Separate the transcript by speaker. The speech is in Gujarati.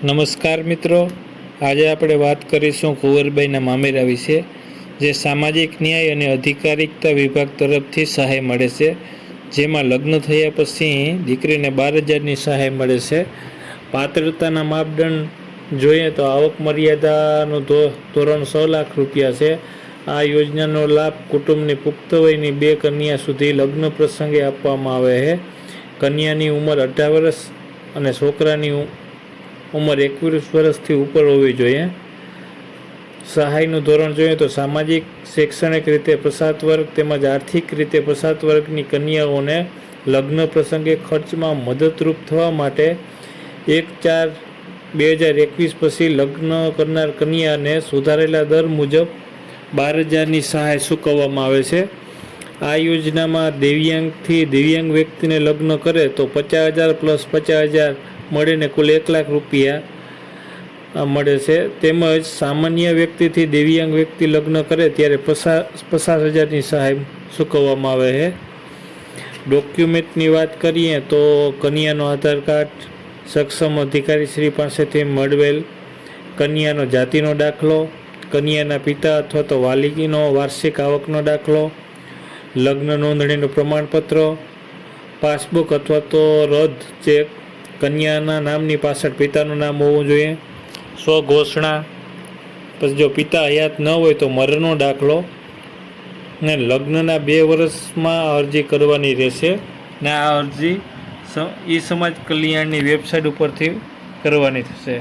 Speaker 1: નમસ્કાર મિત્રો, આજે આપણે વાત કરીશું કુંવરબાઈના મામેરા વિશે, જે સામાજિક ન્યાય અને અધિકારિકતા વિભાગ તરફથી સહાય મળે છે, જેમાં લગ્ન થયા પછી દીકરીને 12,000ની સહાય મળે છે. પાત્રતાના માપદંડ જોઈએ તો આવક મર્યાદાનું ધોરણ 6 લાખ રૂપિયા છે. આ યોજનાનો લાભ કુટુંબની પુખ્ત વયની 2 કન્યા સુધી લગ્ન પ્રસંગે આપવામાં આવે છે. કન્યાની ઉંમર 18 વર્ષ અને છોકરાની ઉંમર 21 વર્ષથી ઉપર હોવી જોઈએ. સહાયનું ધોરણ જોઈએ તો સામાજિક, શૈક્ષણિક રીતે પછાત વર્ગ તેમજ આર્થિક રીતે પછાત વર્ગની કન્યાઓને લગ્ન પ્રસંગે ખર્ચમાં મદદરૂપ થવા માટે 1/4/2021 પછી લગ્ન કરનાર કન્યાને સુધારેલા દર મુજબ 12,000ની સહાય ચૂકવવામાં આવે છે. આ યોજનામાં દિવ્યાંગથી દિવ્યાંગ વ્યક્તિને લગ્ન કરે તો 50,000 પ્લસ 50,000 મળીને કુલ 1 લાખ રૂપિયા મળે છે. તેમજ સામાન્ય વ્યક્તિથી દિવ્યાંગ વ્યક્તિ લગ્ન કરે ત્યારે 50,000ની સહાય ચૂકવવામાં આવે છે. ડોક્યુમેન્ટની વાત કરીએ તો કન્યાનો આધાર કાર્ડ, સક્ષમ અધિકારી શ્રી પાસેથી મેળવેલ કન્યાનો જાતિનો દાખલો, કન્યાના પિતા અથવા તો વાલીનો વાર્ષિક આવકનો દાખલો, લગ્ન નોંધણીનું પ્રમાણપત્ર, પાસબુક અથવા તો રદ ચેક, કન્યાના નામની પાછળ પિતાનું નામ હોવું જોઈએ, સ્વઘોષણા, પછી જો પિતા હયાત ન હોય તો મરણનો દાખલો, ને લગ્નના 2 વર્ષમાં અરજી કરવાની રહેશે. ને આ અરજી ઈ સમાજ કલ્યાણની વેબસાઇટ ઉપરથી કરવાની થશે.